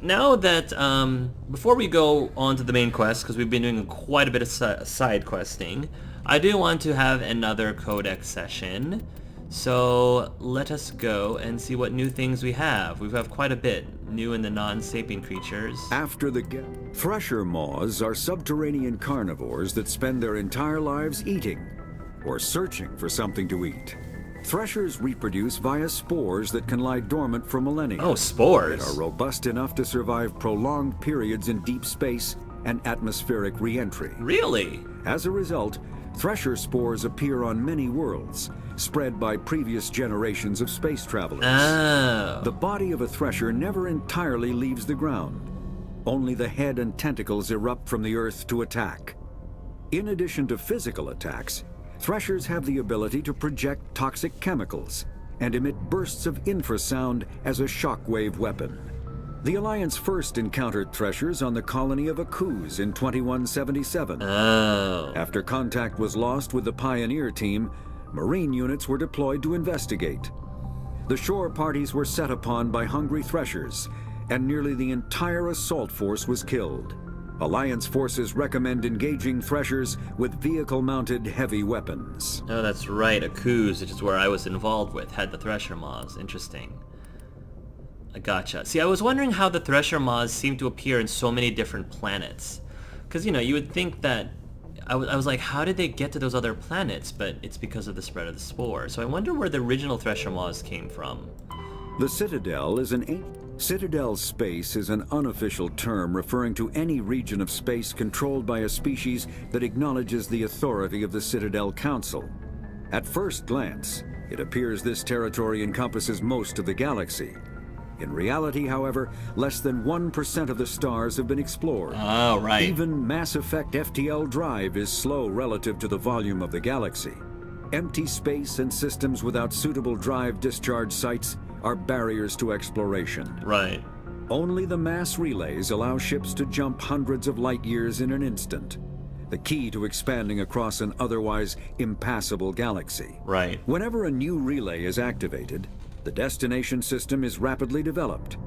now that, before we go on to the main quest, because we've been doing quite a bit of side questing, I do want to have another Codex session. So let us go and see what new things we have. We have quite a bit new in the non-sapient creatures. After the thresher moths are subterranean carnivores that spend their entire lives eating or searching for something to eat. Threshers reproduce via spores that can lie dormant for millennia. Oh, spores! That are robust enough to survive prolonged periods in deep space and atmospheric re-entry. Really? As a result, thresher spores appear on many worlds, spread by previous generations of space travelers. Oh. The body of a thresher never entirely leaves the ground. Only the head and tentacles erupt from the Earth to attack. In addition to physical attacks, threshers have the ability to project toxic chemicals and emit bursts of infrasound as a shockwave weapon. The Alliance first encountered threshers on the colony of Akuz in 2177. Oh. After contact was lost with the Pioneer team, Marine units were deployed to investigate. The shore parties were set upon by hungry threshers, and nearly the entire assault force was killed. Alliance forces recommend engaging threshers with vehicle-mounted heavy weapons. Oh, that's right. Akuz, which is where I was involved with, had the thresher moths. Interesting. I gotcha. See, I was wondering how the thresher moths seem to appear in so many different planets. Because, you know, you would think that... I was like, how did they get to those other planets? But it's because of the spread of the spore. So I wonder where the original thresher moths came from. The Citadel is Citadel space is an unofficial term referring to any region of space controlled by a species that acknowledges the authority of the Citadel Council. At first glance, it appears this territory encompasses most of the galaxy. In reality, however, less than 1% of the stars have been explored. Oh, right. Even Mass Effect FTL drive is slow relative to the volume of the galaxy. Empty space and systems without suitable drive discharge sites are barriers to exploration. Right. Only the mass relays allow ships to jump hundreds of light years in an instant, the key to expanding across an otherwise impassable galaxy. Right. Whenever a new relay is activated, the destination system is rapidly developed.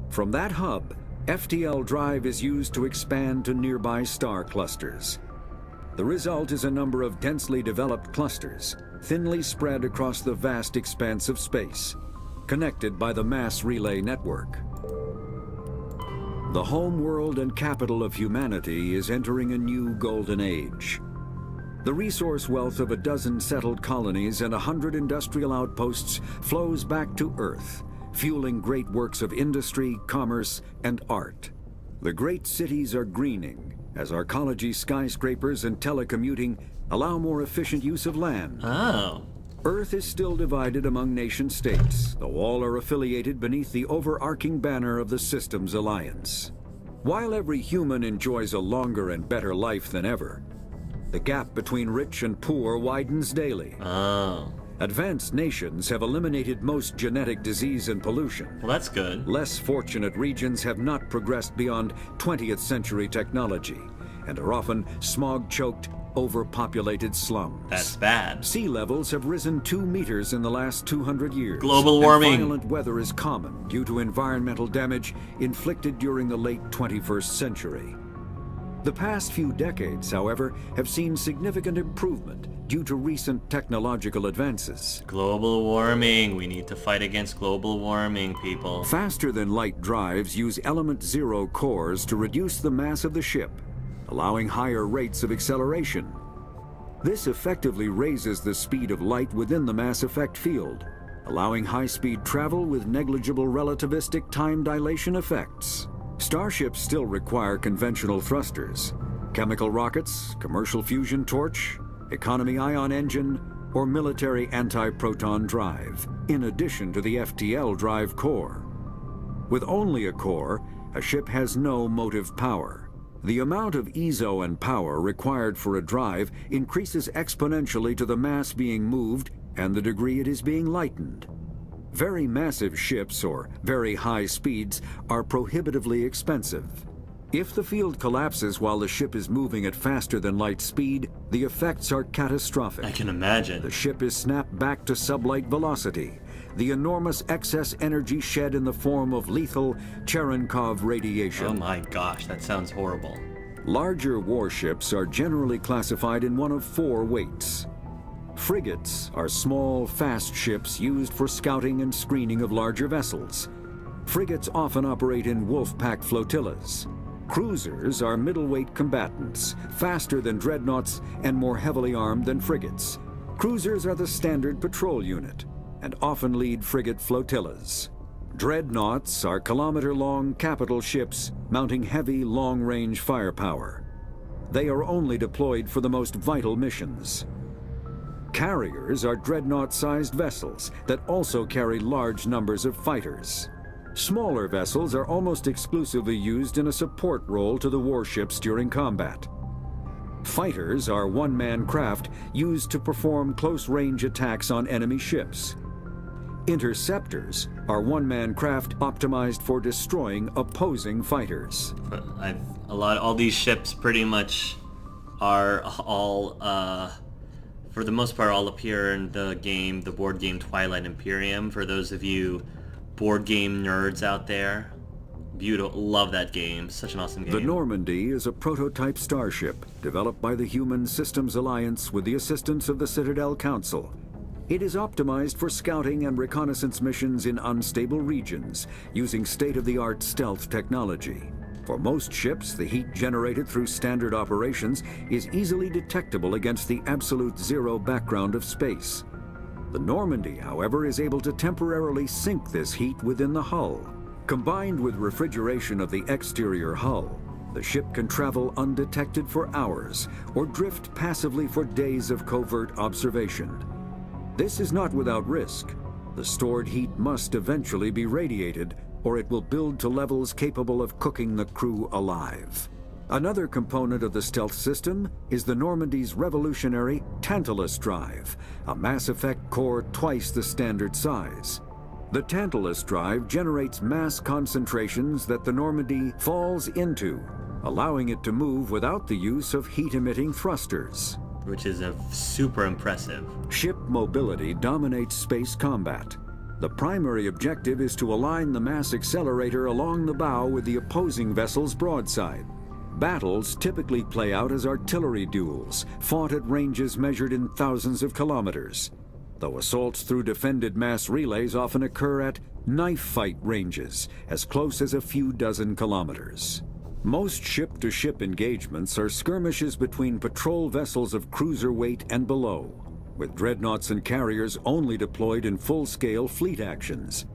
From that hub, FTL drive is used to expand to nearby star clusters. The result is a number of densely developed clusters, thinly spread across the vast expanse of space, connected by the mass relay network. The home world and capital of humanity is entering a new golden age. The resource wealth of a dozen settled colonies and 100 industrial outposts flows back to Earth, fueling great works of industry, commerce, and art. The great cities are greening, as arcology skyscrapers and telecommuting allow more efficient use of land. Oh. Earth is still divided among nation-states, though all are affiliated beneath the overarching banner of the Systems Alliance. While every human enjoys a longer and better life than ever, the gap between rich and poor widens daily. Oh. Advanced nations have eliminated most genetic disease and pollution. Well, that's good. Less fortunate regions have not progressed beyond 20th century technology and are often smog-choked, overpopulated slums. That's bad. Sea levels have risen 2 meters in the last 200 years. Global warming. And violent weather is common due to environmental damage inflicted during the late 21st century. The past few decades, however, have seen significant improvement due to recent technological advances. Global warming. We need to fight against global warming, people. Faster-than-light drives use element zero cores to reduce the mass of the ship, allowing higher rates of acceleration. This effectively raises the speed of light within the mass effect field, allowing high-speed travel with negligible relativistic time dilation effects. Starships still require conventional thrusters, chemical rockets, commercial fusion torch, economy ion engine, or military anti-proton drive, in addition to the FTL drive core. With only a core, a ship has no motive power. The amount of ESO and power required for a drive increases exponentially to the mass being moved and the degree it is being lightened. Very massive ships or very high speeds are prohibitively expensive. If the field collapses while the ship is moving at faster than light speed, the effects are catastrophic. I can imagine. The ship is snapped back to sublight velocity, the enormous excess energy shed in the form of lethal Cherenkov radiation. Oh my gosh, that sounds horrible. Larger warships are generally classified in one of 4 weights. Frigates are small, fast ships used for scouting and screening of larger vessels. Frigates often operate in wolf-pack flotillas. Cruisers are middleweight combatants, faster than dreadnoughts and more heavily armed than frigates. Cruisers are the standard patrol unit and often lead frigate flotillas. Dreadnoughts are kilometer-long capital ships mounting heavy, long-range firepower. They are only deployed for the most vital missions. Carriers are dreadnought-sized vessels that also carry large numbers of fighters. Smaller vessels are almost exclusively used in a support role to the warships during combat. Fighters are one-man craft used to perform close-range attacks on enemy ships. Interceptors are one-man craft optimized for destroying opposing fighters. All these ships pretty much are all, for the most part, all appear in the board game Twilight Imperium. For those of you board game nerds out there, beautiful, love that game. Such an awesome game. The Normandy is a prototype starship developed by the Human Systems Alliance with the assistance of the Citadel Council. It is optimized for scouting and reconnaissance missions in unstable regions using state-of-the-art stealth technology. For most ships, the heat generated through standard operations is easily detectable against the absolute zero background of space. The Normandy, however, is able to temporarily sink this heat within the hull. Combined with refrigeration of the exterior hull, the ship can travel undetected for hours or drift passively for days of covert observation. This is not without risk. The stored heat must eventually be radiated, or it will build to levels capable of cooking the crew alive. Another component of the stealth system is the Normandy's revolutionary Tantalus drive, a mass effect core twice the standard size. The Tantalus drive generates mass concentrations that the Normandy falls into, allowing it to move without the use of heat-emitting thrusters. Which is super impressive. Ship mobility dominates space combat. The primary objective is to align the mass accelerator along the bow with the opposing vessel's broadside. Battles typically play out as artillery duels, fought at ranges measured in thousands of kilometers, though assaults through defended mass relays often occur at knife fight ranges, as close as a few dozen kilometers. Most ship-to-ship engagements are skirmishes between patrol vessels of cruiser weight and below, with dreadnoughts and carriers only deployed in full-scale fleet actions.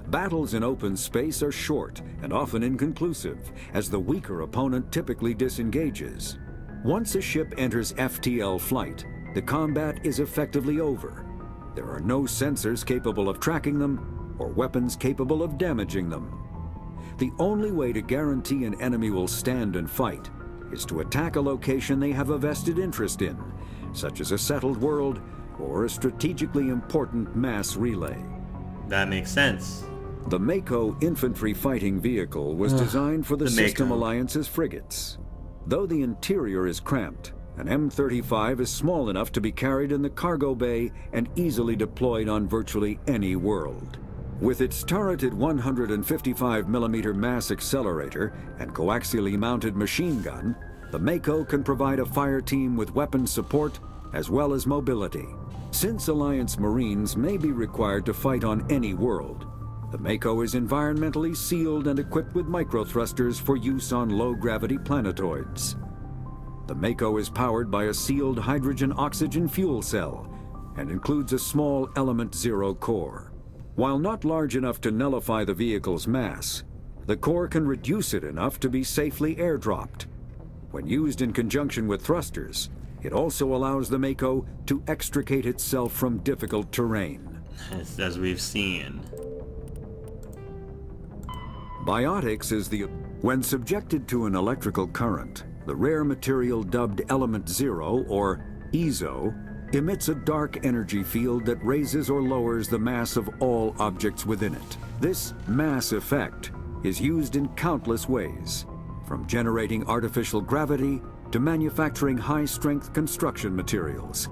Battles in open space are short and often inconclusive, as the weaker opponent typically disengages. Once a ship enters FTL flight, the combat is effectively over. There are no sensors capable of tracking them or weapons capable of damaging them. The only way to guarantee an enemy will stand and fight is to attack a location they have a vested interest in, such as a settled world or a strategically important mass relay. That makes sense. The Mako infantry fighting vehicle was designed for the System Alliance's frigates. Though the interior is cramped, an M35 is small enough to be carried in the cargo bay and easily deployed on virtually any world. With its turreted 155mm mass accelerator and coaxially mounted machine gun, the Mako can provide a fire team with weapon support as well as mobility. Since Alliance Marines may be required to fight on any world, the Mako is environmentally sealed and equipped with microthrusters for use on low-gravity planetoids. The Mako is powered by a sealed hydrogen-oxygen fuel cell and includes a small Element Zero core. While not large enough to nullify the vehicle's mass, the core can reduce it enough to be safely airdropped. When used in conjunction with thrusters, it also allows the Mako to extricate itself from difficult terrain. As we've seen. Biotics is when subjected to an electrical current, the rare material dubbed Element Zero, or EZO, emits a dark energy field that raises or lowers the mass of all objects within it. This mass effect is used in countless ways, from generating artificial gravity to manufacturing high-strength construction materials.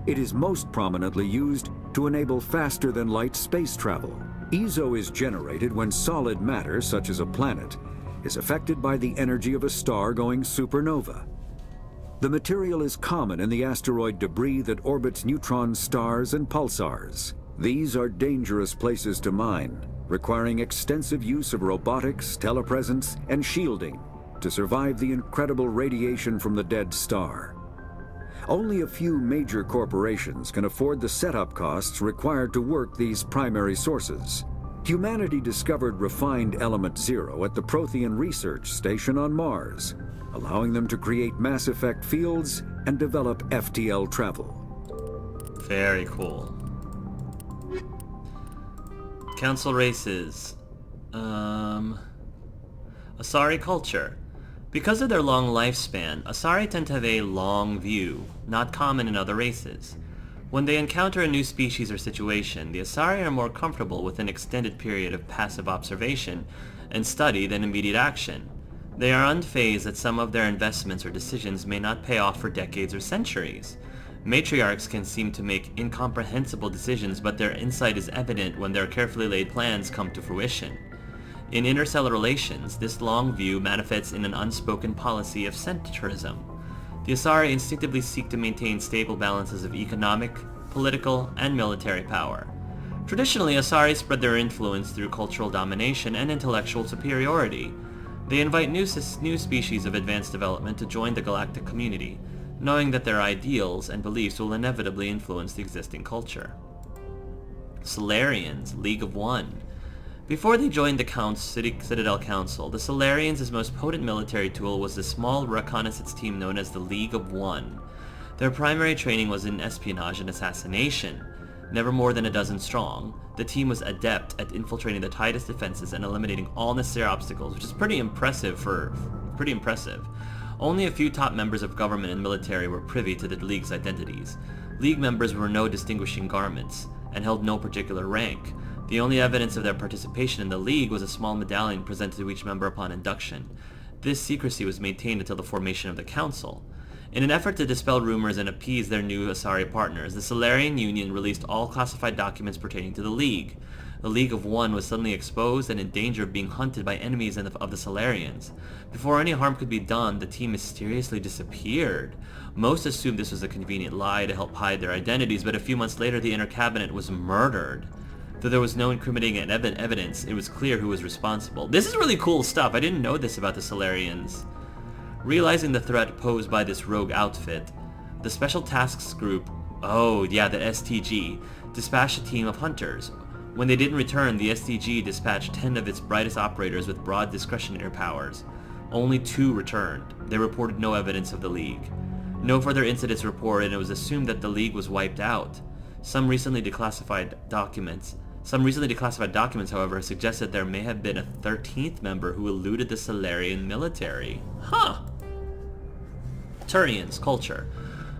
It is most prominently used to enable faster-than-light space travel. EZO is generated when solid matter, such as a planet, is affected by the energy of a star going supernova. The material is common in the asteroid debris that orbits neutron stars and pulsars. These are dangerous places to mine, requiring extensive use of robotics, telepresence, and shielding to survive the incredible radiation from the dead star. Only a few major corporations can afford the setup costs required to work these primary sources. Humanity discovered refined element zero at the Prothean Research Station on Mars, allowing them to create mass effect fields and develop FTL travel. Very cool. Council races. Asari culture. Because of their long lifespan, Asari tend to have a long view, not common in other races. When they encounter a new species or situation, the Asari are more comfortable with an extended period of passive observation and study than immediate action. They are unfazed that some of their investments or decisions may not pay off for decades or centuries. Matriarchs can seem to make incomprehensible decisions, but their insight is evident when their carefully laid plans come to fruition. In interstellar relations, this long view manifests in an unspoken policy of centrism. The Asari instinctively seek to maintain stable balances of economic, political, and military power. Traditionally, Asari spread their influence through cultural domination and intellectual superiority. They invite new species of advanced development to join the galactic community, knowing that their ideals and beliefs will inevitably influence the existing culture. Solarians, League of One. Before they joined the Citadel Council, the Solarians' most potent military tool was the small reconnaissance team known as the League of One. Their primary training was in espionage and assassination. Never more than a dozen strong, the team was adept at infiltrating the tightest defenses and eliminating all necessary obstacles, which is pretty impressive. Only a few top members of government and military were privy to the League's identities. League members wore no distinguishing garments and held no particular rank. The only evidence of their participation in the League was a small medallion presented to each member upon induction. This secrecy was maintained until the formation of the Council. In an effort to dispel rumors and appease their new Asari partners, the Solarian Union released all classified documents pertaining to the League. The League of One was suddenly exposed and in danger of being hunted by enemies of the Solarians. Before any harm could be done, the team mysteriously disappeared. Most assumed this was a convenient lie to help hide their identities, but a few months later the Inner Cabinet was murdered. Though there was no incriminating evidence, it was clear who was responsible. This is really cool stuff. I didn't know this about the Solarians. Realizing the threat posed by this rogue outfit, the Special Tasks Group, the STG, dispatched a team of hunters. When they didn't return, the STG dispatched 10 of its brightest operators with broad discretionary powers. Only 2 returned. They reported no evidence of the League. No further incidents reported, and it was assumed that the League was wiped out. Some recently declassified documents, however, suggested there may have been a 13th member who eluded the Solarian military. Huh! Turians, culture.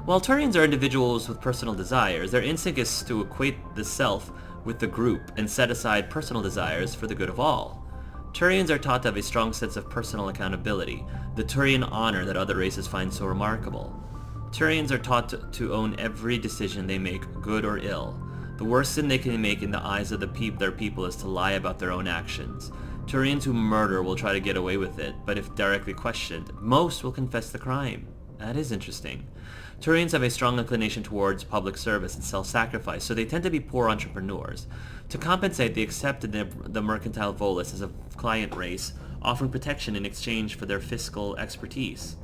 While Turians are individuals with personal desires, their instinct is to equate the self with the group and set aside personal desires for the good of all. Turians are taught to have a strong sense of personal accountability, the Turian honor that other races find so remarkable. Turians are taught to own every decision they make, good or ill. The worst sin they can make in the eyes of their people is to lie about their own actions. Turians who murder will try to get away with it, but if directly questioned, most will confess the crime. That is interesting. Turians have a strong inclination towards public service and self-sacrifice, so they tend to be poor entrepreneurs. To compensate, they accepted the mercantile Volus as a client race, offering protection in exchange for their fiscal expertise.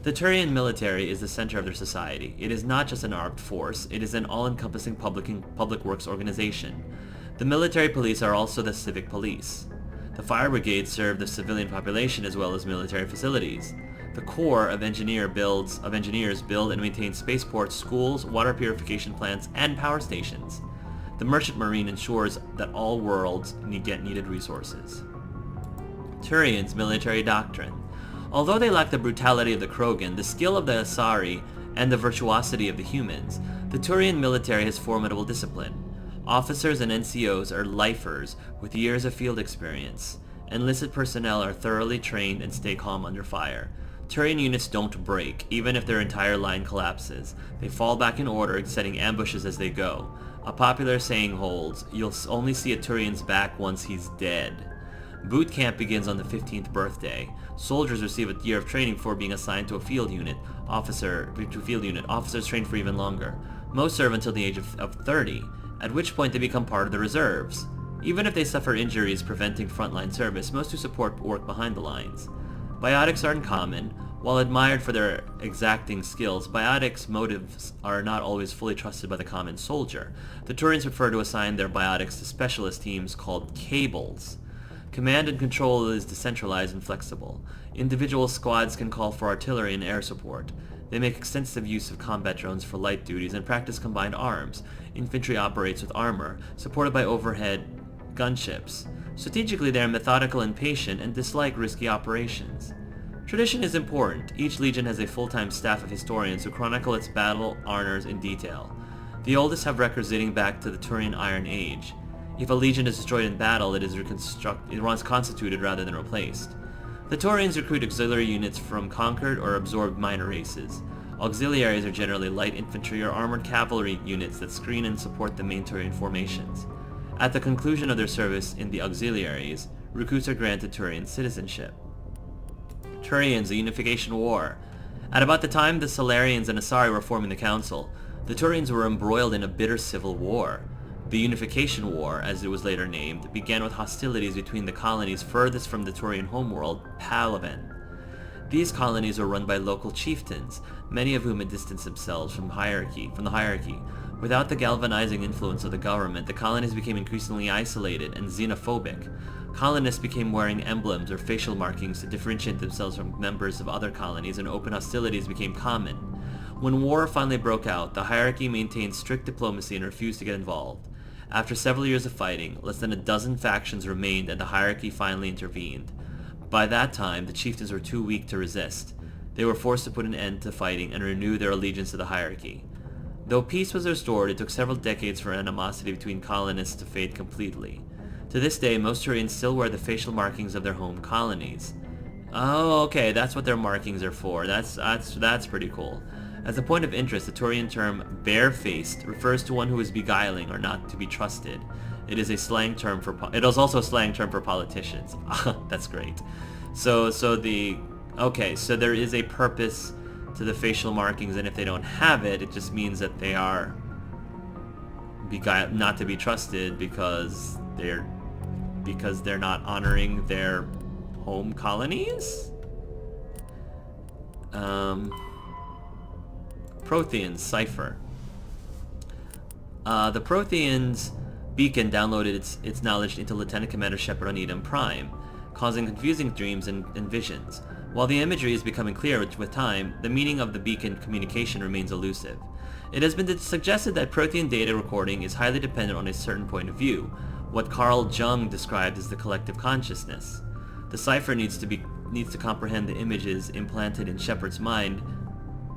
The Turian military is the center of their society. It is not just an armed force, it is an all-encompassing public works organization. The military police are also the civic police. The fire brigades serve the civilian population as well as military facilities. The Corps of Engineers build and maintain spaceports, schools, water purification plants, and power stations. The Merchant Marine ensures that all worlds get needed resources. Turians' military doctrine. Although they lack the brutality of the Krogan, the skill of the Asari, and the virtuosity of the humans, the Turian military has formidable discipline. Officers and NCOs are lifers with years of field experience. Enlisted personnel are thoroughly trained and stay calm under fire. Turian units don't break, even if their entire line collapses. They fall back in order, setting ambushes as they go. A popular saying holds, you'll only see a Turian's back once he's dead. Boot camp begins on the 15th birthday. Soldiers receive a year of training before being assigned to a field unit. Officers train for even longer. Most serve until the age of 30, at which point they become part of the reserves. Even if they suffer injuries preventing frontline service, most who support work behind the lines. Biotics are uncommon. While admired for their exacting skills, biotics' motives are not always fully trusted by the common soldier. The Turians prefer to assign their biotics to specialist teams called cables. Command and control is decentralized and flexible. Individual squads can call for artillery and air support. They make extensive use of combat drones for light duties and practice combined arms. Infantry operates with armor, supported by overhead gunships. Strategically, they are methodical and patient and dislike risky operations. Tradition is important. Each legion has a full-time staff of historians who chronicle its battle honors in detail. The oldest have records dating back to the Turian Iron Age. If a legion is destroyed in battle, it is constituted rather than replaced. The Turians recruit auxiliary units from conquered or absorbed minor races. Auxiliaries are generally light infantry or armored cavalry units that screen and support the main Turian formations. At the conclusion of their service in the auxiliaries, recruits are granted Turian citizenship. Turians, the Unification War. At about the time the Salarians and Asari were forming the Council, the Turians were embroiled in a bitter civil war. The Unification War, as it was later named, began with hostilities between the colonies furthest from the Turian homeworld, Palaven. These colonies were run by local chieftains, many of whom had distanced themselves from the hierarchy. Without the galvanizing influence of the government, the colonies became increasingly isolated and xenophobic. Colonists became wearing emblems or facial markings to differentiate themselves from members of other colonies, and open hostilities became common. When war finally broke out, the hierarchy maintained strict diplomacy and refused to get involved. After several years of fighting, less than a dozen factions remained and the hierarchy finally intervened. By that time, the chieftains were too weak to resist. They were forced to put an end to fighting and renew their allegiance to the hierarchy. Though peace was restored, it took several decades for animosity between colonists to fade completely. To this day, most Turians still wear the facial markings of their home colonies. Oh, okay, that's what their markings are for. That's pretty cool. As a point of interest, the Turian term barefaced refers to one who is beguiling or not to be trusted. It is also a slang term for politicians. That's great. So there is a purpose to the facial markings, and if they don't have it, it just means that they are not to be trusted because they're not honoring their home colonies? Protheans cipher. The Protheans beacon downloaded its knowledge into Lieutenant Commander Shepard on Prime, causing confusing dreams and visions. While the imagery is becoming clearer with time, the meaning of the beacon communication remains elusive. It has been suggested that Prothean data recording is highly dependent on a certain point of view, what Carl Jung described as the collective consciousness. The cipher needs to comprehend the images implanted in Shepard's mind.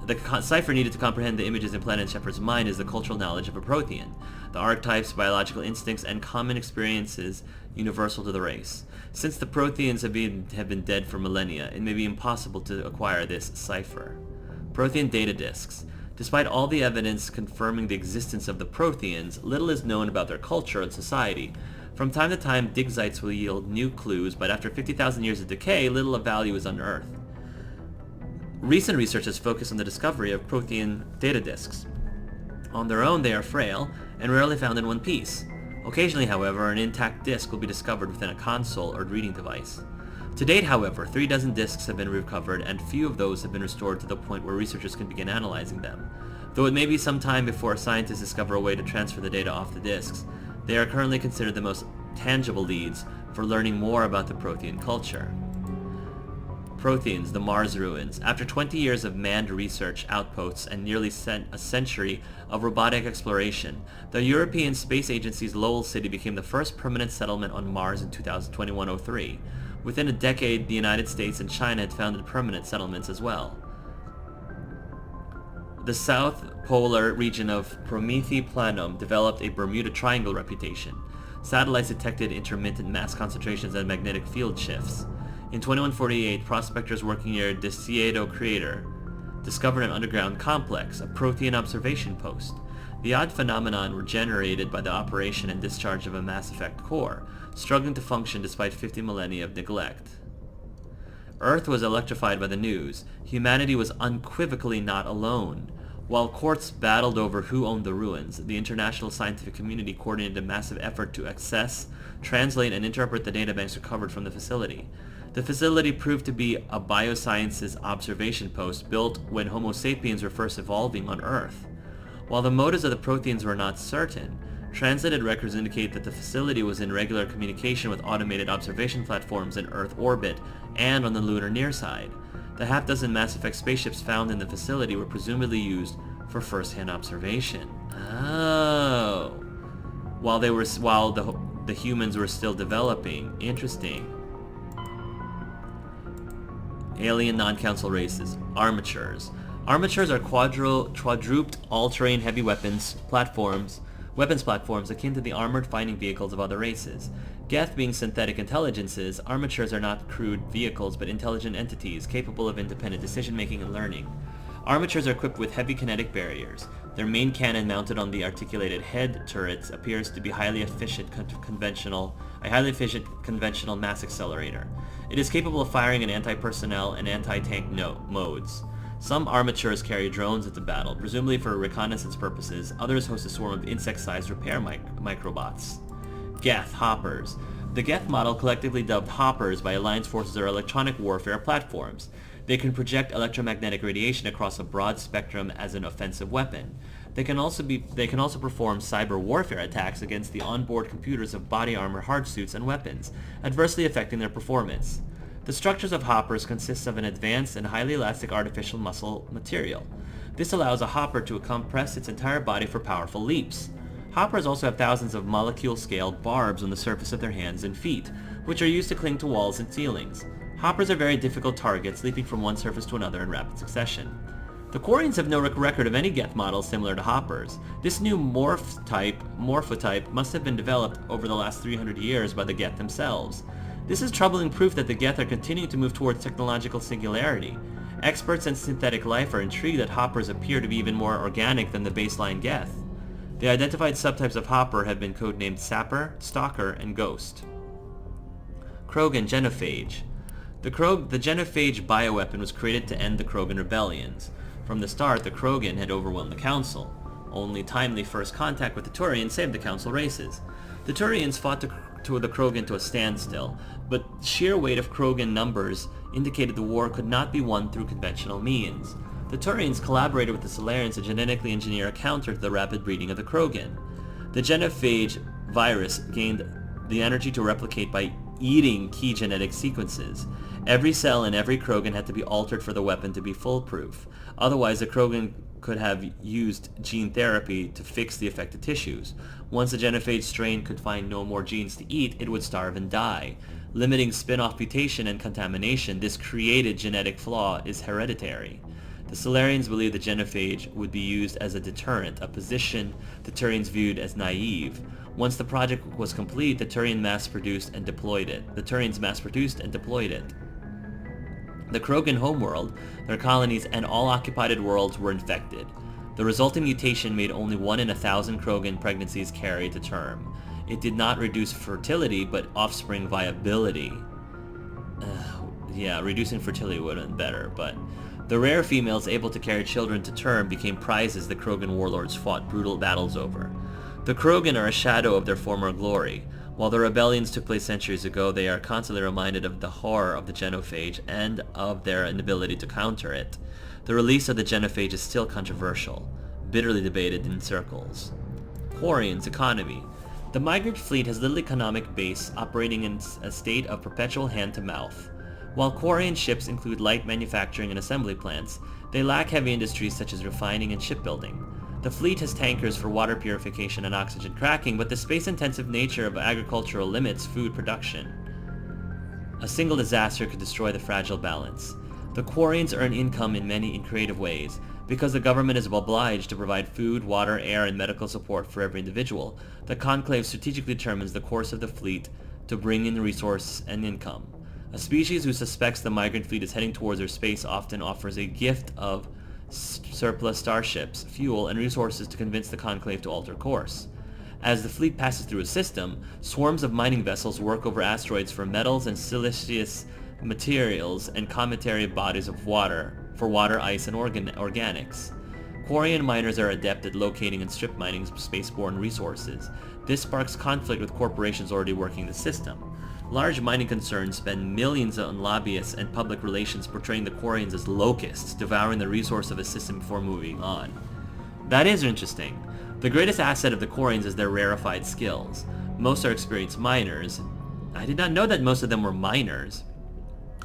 The cipher needed to comprehend the images implanted in Shepard's mind is the cultural knowledge of a Prothean, the archetypes, biological instincts, and common experiences universal to the race. Since the Protheans have been dead for millennia, it may be impossible to acquire this cipher. Prothean data disks. Despite all the evidence confirming the existence of the Protheans, little is known about their culture and society. From time to time, dig sites will yield new clues, but after 50,000 years of decay, little of value is unearthed. Recent research has focused on the discovery of Prothean data disks. On their own, they are frail and rarely found in one piece. Occasionally, however, an intact disk will be discovered within a console or reading device. To date, however, 36 disks have been recovered, and few of those have been restored to the point where researchers can begin analyzing them. Though it may be some time before scientists discover a way to transfer the data off the disks, they are currently considered the most tangible leads for learning more about the Prothean culture. Protheans, the Mars ruins. After 20 years of manned research outposts and nearly a century of robotic exploration, the European Space Agency's Lowell City became the first permanent settlement on Mars in 2103. Within a decade, the United States and China had founded permanent settlements as well. The South Polar region of Promethe Planum developed a Bermuda Triangle reputation. Satellites detected intermittent mass concentrations and magnetic field shifts. In 2148, prospectors working near Desiedo Crater discovered an underground complex, a Prothean observation post. The odd phenomenon were generated by the operation and discharge of a Mass Effect core, struggling to function despite 50 millennia of neglect. Earth was electrified by the news. Humanity was unequivocally not alone. While courts battled over who owned the ruins, the international scientific community coordinated a massive effort to access, translate, and interpret the databanks recovered from the facility. The facility proved to be a biosciences observation post built when Homo sapiens were first evolving on Earth. While the motives of the Protheans were not certain, translated records indicate that the facility was in regular communication with automated observation platforms in Earth orbit and on the lunar near side. The half-dozen Mass Effect spaceships found in the facility were presumably used for first-hand observation. Oh. While the humans were still developing. Interesting. Alien non-council races. Armatures. Armatures are quadruped all-terrain heavy weapons platforms akin to the armored fighting vehicles of other races. Geth being synthetic intelligences, armatures are not crude vehicles but intelligent entities capable of independent decision-making and learning. Armatures are equipped with heavy kinetic barriers. Their main cannon mounted on the articulated head turrets appears to be a highly efficient conventional mass accelerator. It is capable of firing in anti-personnel and anti-tank modes. Some armatures carry drones into battle, presumably for reconnaissance purposes. Others host a swarm of insect-sized repair microbots. Geth Hoppers. The Geth model, collectively dubbed Hoppers by Alliance forces, are electronic warfare platforms. They can project electromagnetic radiation across a broad spectrum as an offensive weapon. They can also perform cyber warfare attacks against the onboard computers of body armor, hard suits, and weapons, adversely affecting their performance. The structures of hoppers consist of an advanced and highly elastic artificial muscle material. This allows a hopper to compress its entire body for powerful leaps. Hoppers also have thousands of molecule-scale barbs on the surface of their hands and feet, which are used to cling to walls and ceilings. Hoppers are very difficult targets, leaping from one surface to another in rapid succession. The Quarians have no record of any Geth models similar to Hoppers. This new morphotype must have been developed over the last 300 years by the Geth themselves. This is troubling proof that the Geth are continuing to move towards technological singularity. Experts in synthetic life are intrigued that Hoppers appear to be even more organic than the baseline Geth. The identified subtypes of Hopper have been codenamed Sapper, Stalker, and Ghost. Krogan Genophage. The Genophage bioweapon was created to end the Krogan rebellions. From the start, the Krogan had overwhelmed the Council. Only timely first contact with the Turians saved the Council races. The Turians fought the Krogan to a standstill, but sheer weight of Krogan numbers indicated the war could not be won through conventional means. The Turians collaborated with the Solarians to genetically engineer a counter to the rapid breeding of the Krogan. The Genophage virus gained the energy to replicate by eating key genetic sequences. Every cell in every Krogan had to be altered for the weapon to be foolproof. Otherwise, the Krogan could have used gene therapy to fix the affected tissues. Once the Genophage strain could find no more genes to eat, it would starve and die. Limiting spin-off mutation and contamination, this created genetic flaw is hereditary. The Solarians believed the Genophage would be used as a deterrent, a position the Turians viewed as naive. Once the project was complete, the Turians mass-produced and deployed it. The Krogan homeworld, their colonies, and all occupied worlds were infected. The resulting mutation made only 1 in 1,000 Krogan pregnancies carry to term. It did not reduce fertility, but offspring viability. Reducing fertility would have been better, but... The rare females able to carry children to term became prizes the Krogan warlords fought brutal battles over. The Krogan are a shadow of their former glory. While the rebellions took place centuries ago, they are constantly reminded of the horror of the Genophage and of their inability to counter it. The release of the Genophage is still controversial, bitterly debated in circles. Quarians economy. The migrant fleet has little economic base, operating in a state of perpetual hand-to-mouth. While Quarian ships include light manufacturing and assembly plants, they lack heavy industries such as refining and shipbuilding. The fleet has tankers for water purification and oxygen cracking, but the space-intensive nature of agricultural limits food production. A single disaster could destroy the fragile balance. The Quarians earn income in many creative ways. Because the government is obliged to provide food, water, air, and medical support for every individual, the Conclave strategically determines the course of the fleet to bring in resources and income. A species who suspects the migrant fleet is heading towards their space often offers a gift of surplus starships, fuel, and resources to convince the Conclave to alter course. As the fleet passes through a system, swarms of mining vessels work over asteroids for metals and siliceous materials and cometary bodies of water, for water, ice, and organics. Quarian miners are adept at locating and strip mining spaceborne resources. This sparks conflict with corporations already working the system. Large mining concerns spend millions on lobbyists and public relations portraying the Quarians as locusts, devouring the resource of a system before moving on. That is interesting. The greatest asset of the Quarians is their rarefied skills. Most are experienced miners. I did not know that most of them were miners.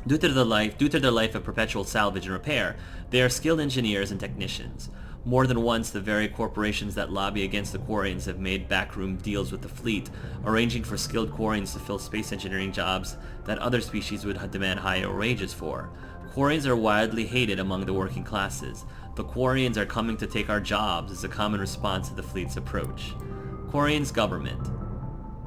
Due to their life of perpetual salvage and repair, they are skilled engineers and technicians. More than once, the very corporations that lobby against the Quarians have made backroom deals with the fleet, arranging for skilled Quarians to fill space engineering jobs that other species would demand higher wages for. Quarians are widely hated among the working classes. The Quarians are coming to take our jobs is a common response to the fleet's approach. Quarians' government.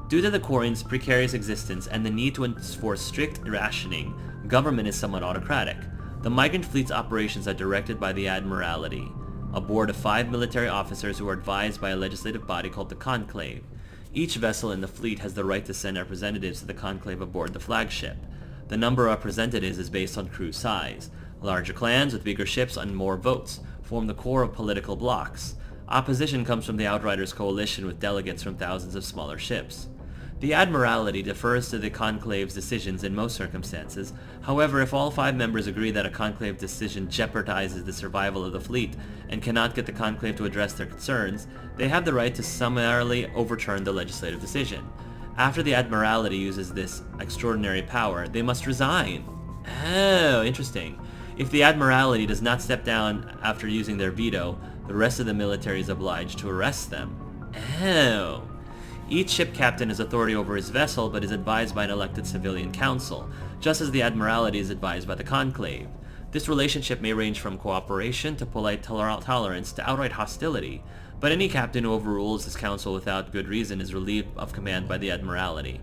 Due to the Quarians' precarious existence and the need to enforce strict rationing, government is somewhat autocratic. The migrant fleet's operations are directed by the Admiralty, a board of 5 military officers who are advised by a legislative body called the Conclave. Each vessel in the fleet has the right to send representatives to the Conclave aboard the flagship. The number of representatives is based on crew size. Larger clans with bigger ships and more votes form the core of political blocs. Opposition comes from the Outriders coalition with delegates from thousands of smaller ships. The Admiralty defers to the Conclave's decisions in most circumstances. However, if all 5 members agree that a Conclave decision jeopardizes the survival of the fleet and cannot get the Conclave to address their concerns, they have the right to summarily overturn the legislative decision. After the Admiralty uses this extraordinary power, they must resign. Oh, interesting. If the Admiralty does not step down after using their veto, the rest of the military is obliged to arrest them. Oh. Each ship captain has authority over his vessel, but is advised by an elected civilian council, just as the Admiralty is advised by the Conclave. This relationship may range from cooperation to polite tolerance to outright hostility, but any captain who overrules his council without good reason is relieved of command by the Admiralty.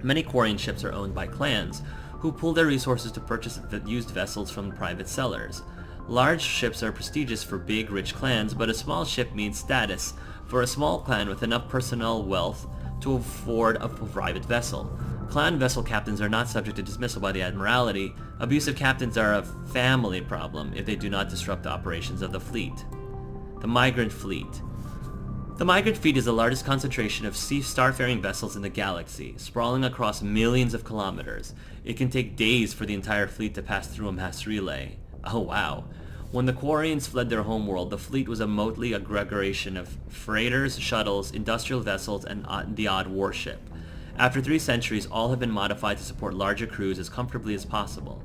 Many Quarian ships are owned by clans, who pool their resources to purchase used vessels from private sellers. Large ships are prestigious for big, rich clans, but a small ship means status for a small clan with enough personnel wealth to afford a private vessel. Clan vessel captains are not subject to dismissal by the Admiralty. Abusive captains are a family problem if they do not disrupt the operations of the fleet. The Migrant Fleet. The Migrant Fleet is the largest concentration of starfaring vessels in the galaxy, sprawling across millions of kilometers. It can take days for the entire fleet to pass through a mass relay. Oh wow. When the Quarians fled their homeworld, the fleet was a motley aggregation of freighters, shuttles, industrial vessels, and the odd warship. After 3 centuries, all have been modified to support larger crews as comfortably as possible.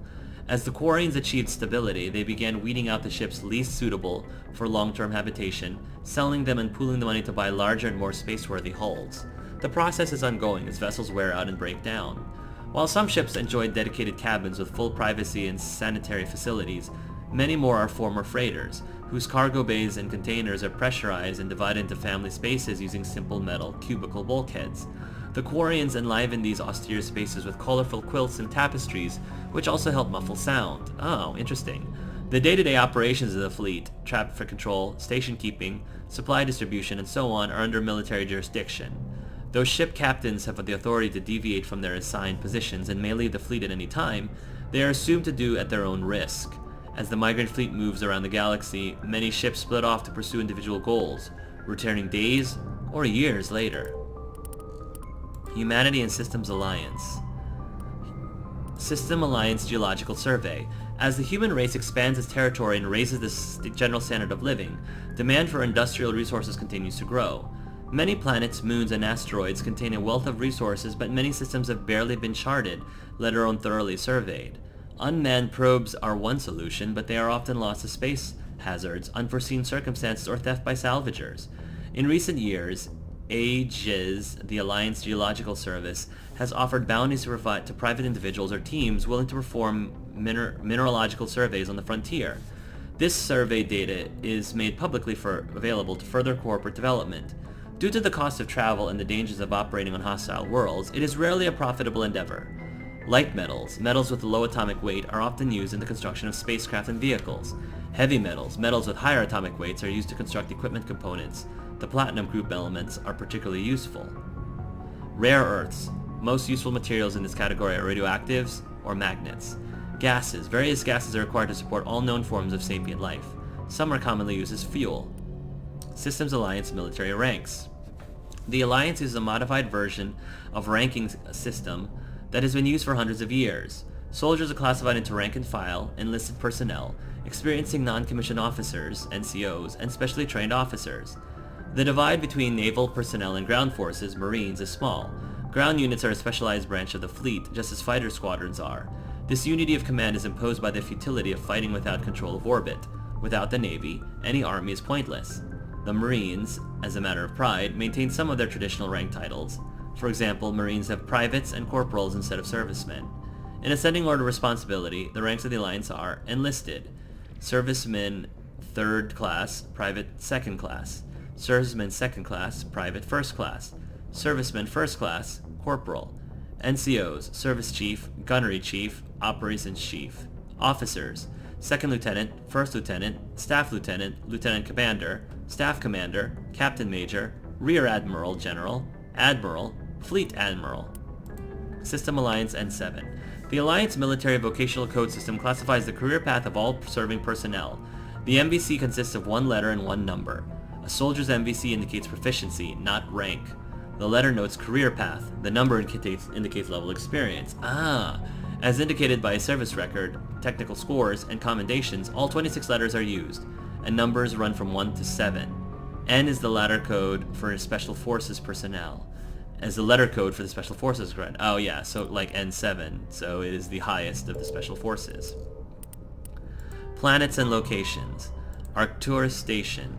As the Quarians achieved stability, they began weeding out the ships least suitable for long-term habitation, selling them and pooling the money to buy larger and more space-worthy hulls. The process is ongoing as vessels wear out and break down. While some ships enjoy dedicated cabins with full privacy and sanitary facilities, many more are former freighters, whose cargo bays and containers are pressurized and divided into family spaces using simple metal cubicle bulkheads. The Quarians enliven these austere spaces with colorful quilts and tapestries, which also help muffle sound. Oh, interesting. The day-to-day operations of the fleet, traffic control, station keeping, supply distribution, and so on are under military jurisdiction. Though ship captains have the authority to deviate from their assigned positions and may leave the fleet at any time, they are assumed to do at their own risk. As the Migrant Fleet moves around the galaxy, many ships split off to pursue individual goals, returning days or years later. Humanity and Systems Alliance. System Alliance Geological Survey. As the human race expands its territory and raises the general standard of living, demand for industrial resources continues to grow. Many planets, moons, and asteroids contain a wealth of resources, but many systems have barely been charted, let alone thoroughly surveyed. Unmanned probes are one solution, but they are often lost to space hazards, unforeseen circumstances, or theft by salvagers. In recent years, AGES, the Alliance Geological Service, has offered bounties to private individuals or teams willing to perform mineralogical surveys on the frontier. This survey data is made publicly available to further corporate development. Due to the cost of travel and the dangers of operating on hostile worlds, it is rarely a profitable endeavor. Light metals, metals with low atomic weight, are often used in the construction of spacecraft and vehicles. Heavy metals, metals with higher atomic weights, are used to construct equipment components. The platinum group elements are particularly useful. Rare earths, most useful materials in this category are radioactives or magnets. Gases, various gases are required to support all known forms of sapient life. Some are commonly used as fuel. Systems Alliance military ranks. The Alliance is a modified version of ranking system that has been used for hundreds of years. Soldiers are classified into rank and file, enlisted personnel, experiencing non-commissioned officers, NCOs, and specially trained officers. The divide between naval personnel and ground forces, Marines, is small. Ground units are a specialized branch of the fleet, just as fighter squadrons are. This unity of command is imposed by the futility of fighting without control of orbit. Without the Navy, any army is pointless. The Marines, as a matter of pride, maintain some of their traditional rank titles. For example, Marines have privates and corporals instead of servicemen. In ascending order of responsibility, the ranks of the Alliance are enlisted, servicemen 3rd class, private 2nd class, servicemen 2nd class, private 1st class, servicemen 1st class, corporal, NCOs, service chief, gunnery chief, operations chief, officers, 2nd lieutenant, 1st lieutenant, staff lieutenant, lieutenant commander, staff commander, captain major, rear admiral general, admiral, fleet admiral. System Alliance N7. The Alliance military vocational code system classifies the career path of all serving personnel. The MVC consists of one letter and one number. A soldier's MVC indicates proficiency, not rank. The letter notes career path. The number indicates level experience. As indicated by a service record, technical scores, and commendations, all 26 letters are used, and numbers run from 1 to 7. N is the ladder code for Special Forces personnel. As the letter code for the Special Forces, correct? Oh yeah, so like N7, so it is the highest of the Special Forces. Planets and locations. Arcturus Station.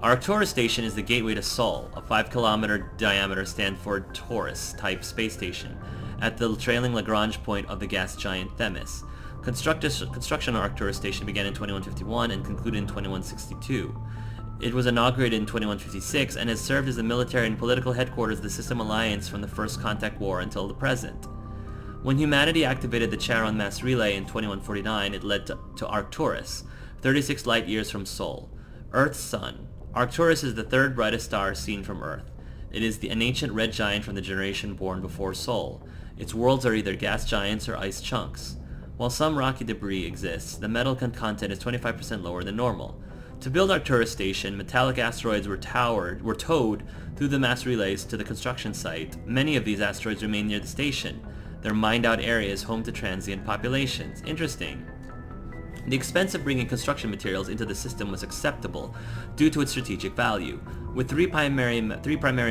Arcturus Station is the gateway to Sol, a 5-kilometer diameter Stanford Taurus-type space station, at the trailing Lagrange point of the gas giant Themis. Construction on Arcturus Station began in 2151 and concluded in 2162. It was inaugurated in 2156 and has served as the military and political headquarters of the System Alliance from the First Contact War until the present. When humanity activated the Charon mass relay in 2149, it led to Arcturus, 36 light years from Sol, Earth's sun. Arcturus is the third brightest star seen from Earth. It is an ancient red giant from the generation born before Sol. Its worlds are either gas giants or ice chunks. While some rocky debris exists, the metal content is 25% lower than normal. To build Arcturus Station, metallic asteroids were towed through the mass relays to the construction site. Many of these asteroids remain near the station. Their mined-out areas home to transient populations. Interesting. The expense of bringing construction materials into the system was acceptable due to its strategic value. With three primary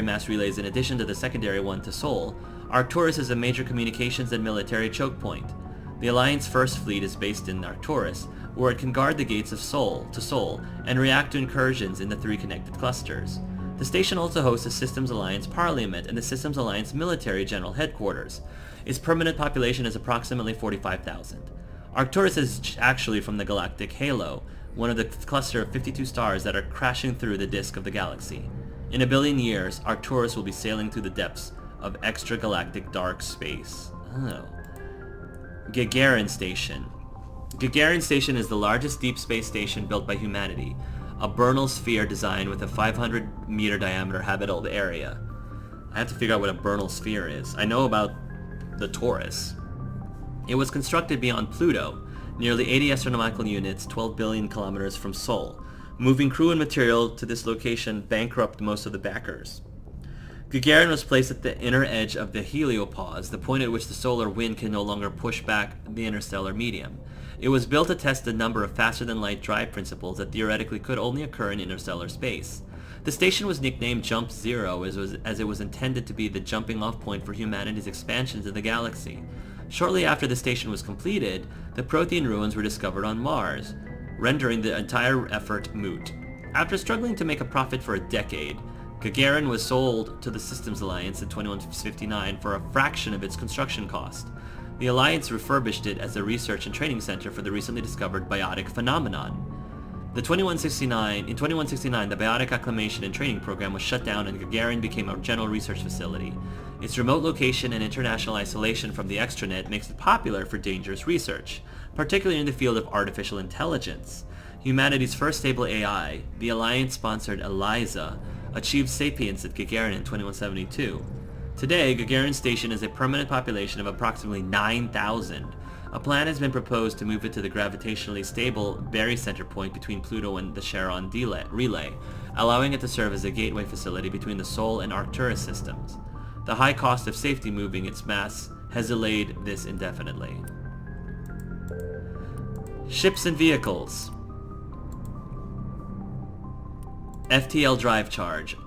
mass relays in addition to the secondary one to Sol, Arcturus is a major communications and military choke point. The Alliance First Fleet is based in Arcturus, where it can guard the gates of Sol and react to incursions in the three connected clusters. The station also hosts the Systems Alliance Parliament and the Systems Alliance Military General Headquarters. Its permanent population is approximately 45,000. Arcturus is actually from the galactic halo, one of the cluster of 52 stars that are crashing through the disk of the galaxy. In 1 billion years, Arcturus will be sailing through the depths of extragalactic dark space. Gagarin Station. Gagarin Station is the largest deep space station built by humanity, a Bernal sphere design with a 500-meter diameter habitable area. I have to figure out what a Bernal sphere is. I know about the Taurus. It was constructed beyond Pluto, nearly 80 astronomical units, 12 billion kilometers from Sol. Moving crew and material to this location bankrupted most of the backers. Gagarin was placed at the inner edge of the heliopause, the point at which the solar wind can no longer push back the interstellar medium. It was built to test a number of faster-than-light drive principles that theoretically could only occur in interstellar space. The station was nicknamed Jump Zero as it was intended to be the jumping-off point for humanity's expansion to the galaxy. Shortly after the station was completed, the Protean ruins were discovered on Mars, rendering the entire effort moot. After struggling to make a profit for a decade, Gagarin was sold to the Systems Alliance in 2159 for a fraction of its construction cost. The Alliance refurbished it as a research and training center for the recently discovered biotic phenomenon. In 2169, the Biotic Acclimation and Training Program was shut down and Gagarin became a general research facility. Its remote location and international isolation from the extranet makes it popular for dangerous research, particularly in the field of artificial intelligence. Humanity's first stable AI, the Alliance-sponsored ELIZA, achieved sapience at Gagarin in 2172. Today, Gagarin Station has a permanent population of approximately 9,000. A plan has been proposed to move it to the gravitationally stable barycenter point between Pluto and the Charon relay, allowing it to serve as a gateway facility between the Sol and Arcturus systems. The high cost of safety moving its mass has delayed this indefinitely. Ships and vehicles. FTL drive charge.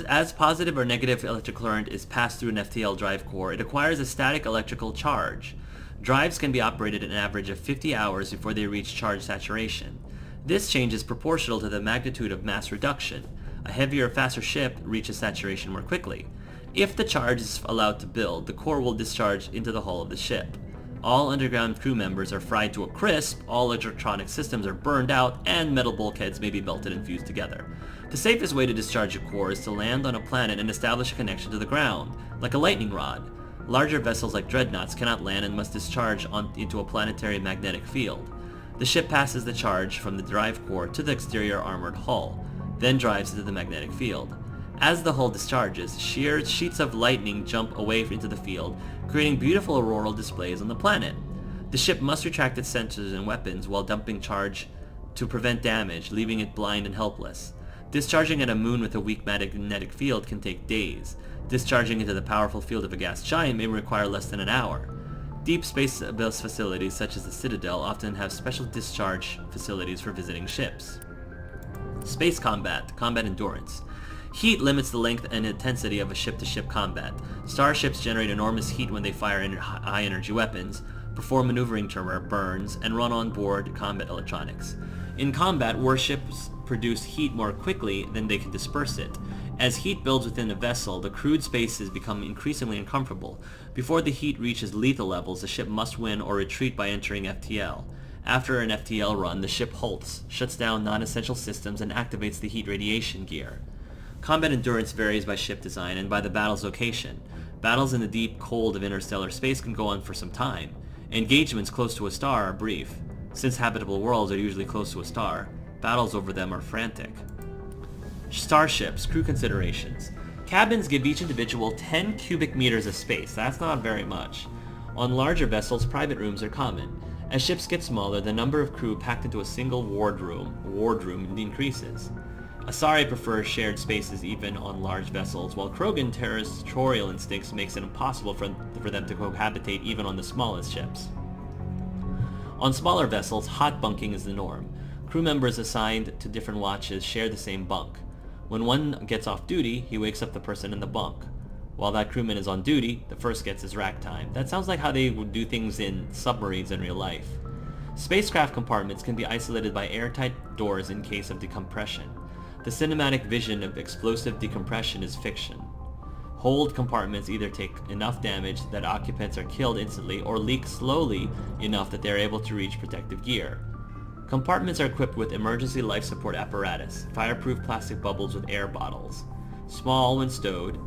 As positive or negative electric current is passed through an FTL drive core, it acquires a static electrical charge. Drives can be operated at an average of 50 hours before they reach charge saturation. This change is proportional to the magnitude of mass reduction. A heavier, faster ship reaches saturation more quickly. If the charge is allowed to build, the core will discharge into the hull of the ship. All underground crew members are fried to a crisp, all electronic systems are burned out, and metal bulkheads may be melted and fused together. The safest way to discharge a core is to land on a planet and establish a connection to the ground, like a lightning rod. Larger vessels like dreadnoughts cannot land and must discharge into a planetary magnetic field. The ship passes the charge from the drive core to the exterior armored hull, then drives into the magnetic field. As the hull discharges, sheer sheets of lightning jump away into the field, creating beautiful auroral displays on the planet. The ship must retract its sensors and weapons while dumping charge to prevent damage, leaving it blind and helpless. Discharging at a moon with a weak magnetic field can take days. Discharging into the powerful field of a gas giant may require less than an hour. Deep space facilities such as the Citadel often have special discharge facilities for visiting ships. Space combat endurance. Heat limits the length and intensity of a ship-to-ship combat. Starships generate enormous heat when they fire high-energy weapons, perform maneuvering burns, and run on-board combat electronics. In combat, warships produce heat more quickly than they can disperse it. As heat builds within a vessel, the crewed spaces become increasingly uncomfortable. Before the heat reaches lethal levels, the ship must win or retreat by entering FTL. After an FTL run, the ship halts, shuts down non-essential systems, and activates the heat radiation gear. Combat endurance varies by ship design and by the battle's location. Battles in the deep cold of interstellar space can go on for some time. Engagements close to a star are brief. Since habitable worlds are usually close to a star, battles over them are frantic. Starships, crew considerations. Cabins give each individual 10 cubic meters of space. That's not very much. On larger vessels, private rooms are common. As ships get smaller, the number of crew packed into a single wardroom increases. Asari prefers shared spaces even on large vessels, while Krogan territorial instincts makes it impossible for them to cohabitate even on the smallest ships. On smaller vessels, hot bunking is the norm. Crew members assigned to different watches share the same bunk. When one gets off duty, he wakes up the person in the bunk. While that crewman is on duty, the first gets his rack time. That sounds like how they would do things in submarines in real life. Spacecraft compartments can be isolated by airtight doors in case of decompression. The cinematic vision of explosive decompression is fiction. Hold compartments either take enough damage that occupants are killed instantly or leak slowly enough that they are able to reach protective gear. Compartments are equipped with emergency life support apparatus, fireproof plastic bubbles with air bottles. Small when stowed,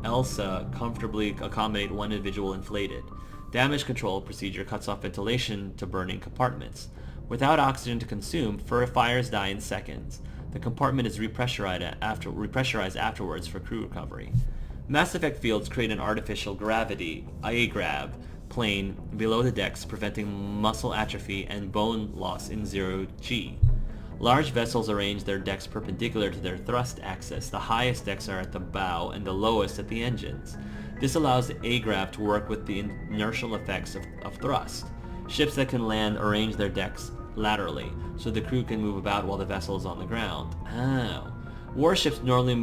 ELSA comfortably accommodate one individual inflated. Damage control procedure cuts off ventilation to burning compartments. Without oxygen to consume, fires die in seconds. The compartment is repressurized afterwards for crew recovery. Mass effect fields create an artificial gravity, AGRAV, plane below the decks, preventing muscle atrophy and bone loss in 0G. Large vessels arrange their decks perpendicular to their thrust axis. The highest decks are at the bow and the lowest at the engines. This allows the AGRAV to work with the inertial effects of thrust. Ships that can land arrange their decks laterally, so the crew can move about while the vessel is on the ground. Warships normally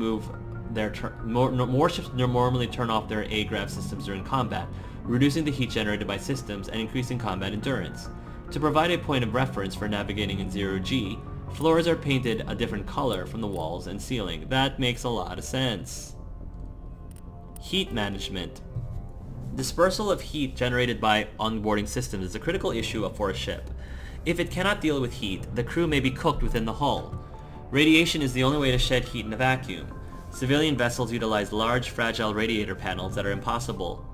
turn off their AGRAV systems during combat, reducing the heat generated by systems and increasing combat endurance. To provide a point of reference for navigating in 0G, floors are painted a different color from the walls and ceiling. That makes a lot of sense. Heat management. Dispersal of heat generated by onboarding systems is a critical issue for a ship. If it cannot deal with heat, the crew may be cooked within the hull. Radiation is the only way to shed heat in a vacuum. Civilian vessels utilize large, fragile radiator panels that are impossible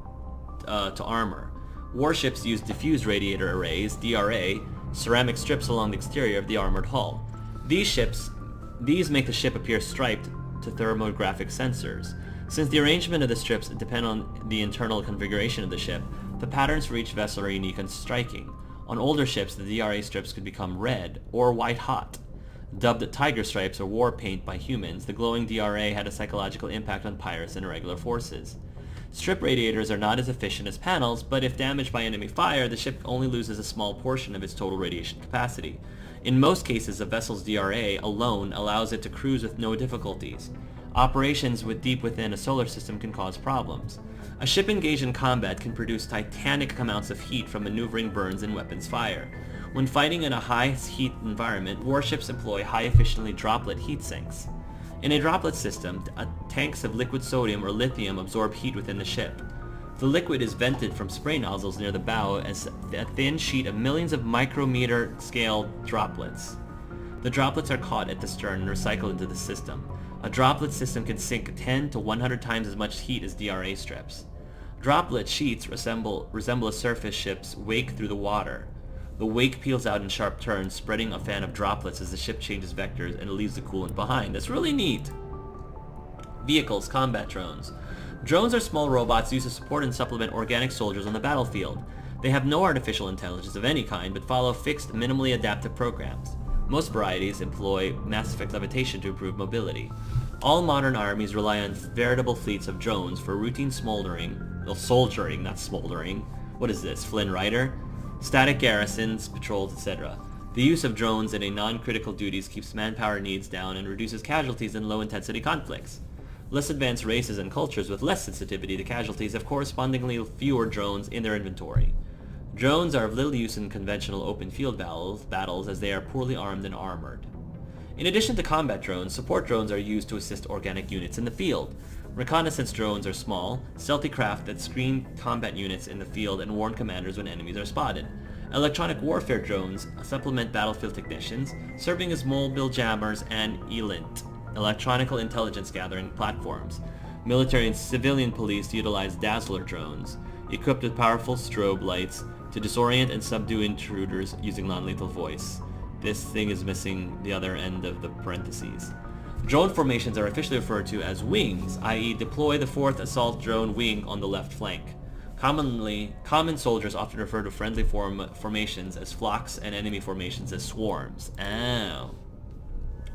to armor. Warships use diffused radiator arrays, DRA, ceramic strips along the exterior of the armored hull. These make the ship appear striped to thermographic sensors. Since the arrangement of the strips depend on the internal configuration of the ship, the patterns for each vessel are unique and striking. On older ships, the DRA strips could become red or white hot. Dubbed tiger stripes or war paint by humans, the glowing DRA had a psychological impact on pirates and irregular forces. Strip radiators are not as efficient as panels, but if damaged by enemy fire, the ship only loses a small portion of its total radiation capacity. In most cases, a vessel's DRA alone allows it to cruise with no difficulties. Operations deep within a solar system can cause problems. A ship engaged in combat can produce titanic amounts of heat from maneuvering burns and weapons fire. When fighting in a high heat environment, warships employ high-efficiency droplet heat sinks. In a droplet system, tanks of liquid sodium or lithium absorb heat within the ship. The liquid is vented from spray nozzles near the bow as a thin sheet of millions of micrometer-scale droplets. The droplets are caught at the stern and recycled into the system. A droplet system can sink 10 to 100 times as much heat as DRA strips. Droplet sheets resemble a surface ship's wake through the water. The wake peels out in sharp turns, spreading a fan of droplets as the ship changes vectors and leaves the coolant behind. That's really neat. Vehicles, combat drones. Drones are small robots used to support and supplement organic soldiers on the battlefield. They have no artificial intelligence of any kind, but follow fixed, minimally adaptive programs. Most varieties employ Mass Effect levitation to improve mobility. All modern armies rely on veritable fleets of drones for routine soldiering, not smoldering. What is this, Flynn Rider? Static garrisons, patrols, etc. The use of drones in a non-critical duties keeps manpower needs down and reduces casualties in low-intensity conflicts. Less advanced races and cultures with less sensitivity to casualties have correspondingly fewer drones in their inventory. Drones are of little use in conventional open field battles as they are poorly armed and armored. In addition to combat drones, support drones are used to assist organic units in the field. Reconnaissance drones are small, stealthy craft that screen combat units in the field and warn commanders when enemies are spotted. Electronic warfare drones supplement battlefield technicians, serving as mobile jammers and ELINT, electronical intelligence gathering platforms. Military and civilian police utilize Dazzler drones, equipped with powerful strobe lights to disorient and subdue intruders using non-lethal voice. This thing is missing the other end of the parentheses. Drone formations are officially referred to as wings, i.e. deploy the 4th assault drone wing on the left flank. Common soldiers often refer to friendly formations as flocks and enemy formations as swarms. Ow.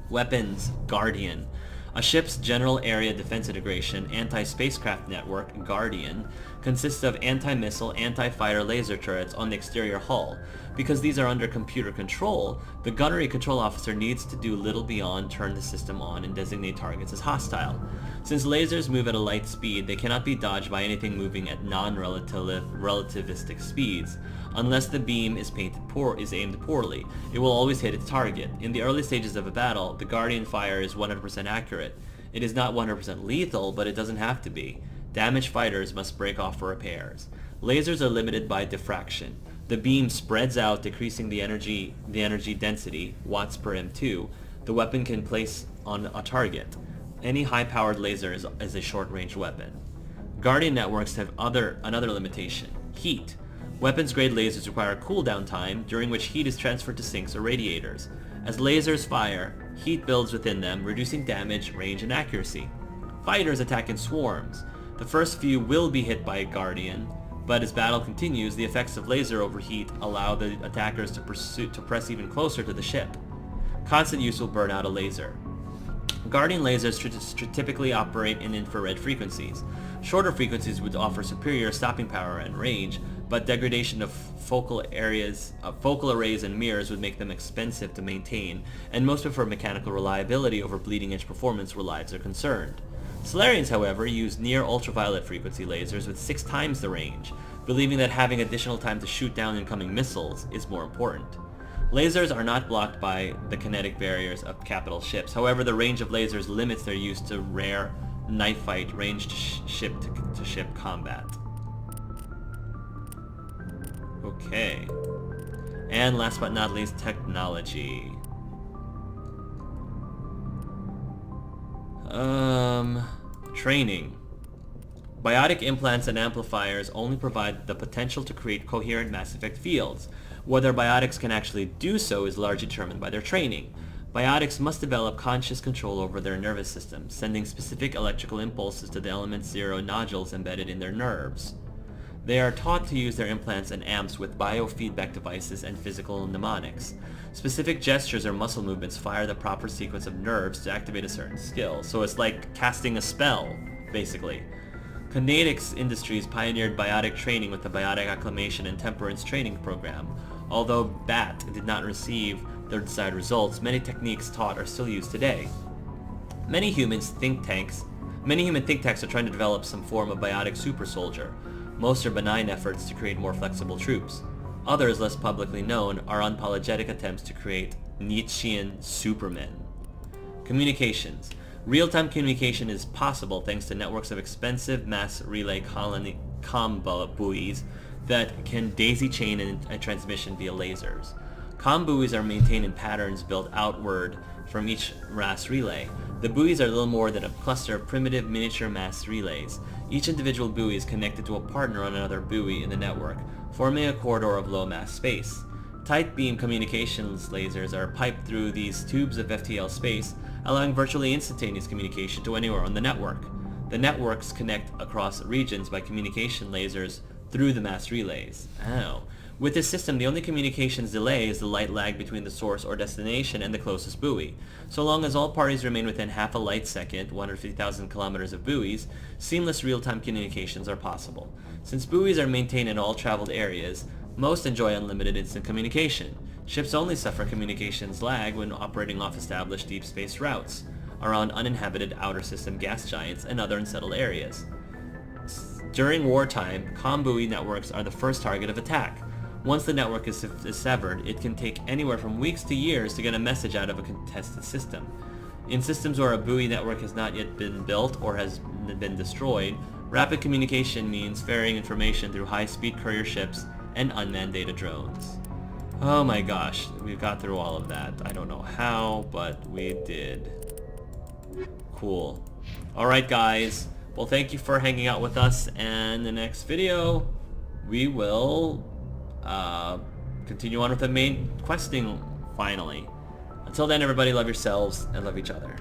Weapons, Guardian. A ship's General Area Defense Integration anti-spacecraft network, Guardian, consists of anti-missile, anti-fighter laser turrets on the exterior hull. Because these are under computer control, the gunnery control officer needs to do little beyond turn the system on and designate targets as hostile. Since lasers move at a light speed, they cannot be dodged by anything moving at non-relativistic speeds. Unless the beam is aimed poorly, it will always hit its target. In the early stages of a battle, the Guardian fire is 100% accurate. It is not 100% lethal, but it doesn't have to be. Damaged fighters must break off for repairs. Lasers are limited by diffraction. The beam spreads out, decreasing the energy density, watts per M2, the weapon can place on a target. Any high-powered laser is a short-range weapon. Guardian networks have another limitation: heat. Weapons-grade lasers require a cooldown time, during which heat is transferred to sinks or radiators. As lasers fire, heat builds within them, reducing damage, range, and accuracy. Fighters attack in swarms. The first few will be hit by a Guardian, but as battle continues, the effects of laser overheat allow the attackers to press even closer to the ship. Constant use will burn out a laser. Guardian lasers typically operate in infrared frequencies. Shorter frequencies would offer superior stopping power and range, but degradation of focal arrays and mirrors would make them expensive to maintain, and most prefer mechanical reliability over bleeding-edge performance where lives are concerned. Solarians, however, use near-ultraviolet frequency lasers with 6 times the range, believing that having additional time to shoot down incoming missiles is more important. Lasers are not blocked by the kinetic barriers of capital ships. However, the range of lasers limits their use to rare knife fight, ranged ship-to-ship combat. Okay. And last but not least, technology. Training. Biotic implants and amplifiers only provide the potential to create coherent mass effect fields. Whether biotics can actually do so is largely determined by their training. Biotics must develop conscious control over their nervous system, sending specific electrical impulses to the element 0 nodules embedded in their nerves. They are taught to use their implants and amps with biofeedback devices and physical mnemonics. Specific gestures or muscle movements fire the proper sequence of nerves to activate a certain skill. So it's like casting a spell, basically. Codexes Industries pioneered biotic training with the Biotic Acclimation and Temperance Training Program. Although BAT did not receive their desired results, many techniques taught are still used today. Many human think tanks are trying to develop some form of biotic super soldier. Most are benign efforts to create more flexible troops. Others, less publicly known, are unapologetic attempts to create Nietzschean supermen. Communications. Real-time communication is possible thanks to networks of expensive mass relay comm buoys that can daisy chain a transmission via lasers. Comm buoys are maintained in patterns built outward from each mass relay. The buoys are little more than a cluster of primitive miniature mass relays. Each individual buoy is connected to a partner on another buoy in the network, forming a corridor of low mass space. Tight beam communications lasers are piped through these tubes of FTL space, allowing virtually instantaneous communication to anywhere on the network. The networks connect across regions by communication lasers through the mass relays. With this system, the only communications delay is the light lag between the source or destination and the closest buoy. So long as all parties remain within half a light second, 150,000 kilometers of buoys, seamless real-time communications are possible. Since buoys are maintained in all traveled areas, most enjoy unlimited instant communication. Ships only suffer communications lag when operating off established deep space routes, around uninhabited outer system gas giants and other unsettled areas. During wartime, comm buoy networks are the first target of attack. Once the network is severed, it can take anywhere from weeks to years to get a message out of a contested system. In systems where a buoy network has not yet been built or has been destroyed, rapid communication means ferrying information through high-speed courier ships and unmanned data drones. Oh my gosh, we got through all of that. I don't know how, but we did. Cool. Alright guys, well thank you for hanging out with us, and the next video we will continue on with the main questing finally. Until then everybody, love yourselves and love each other.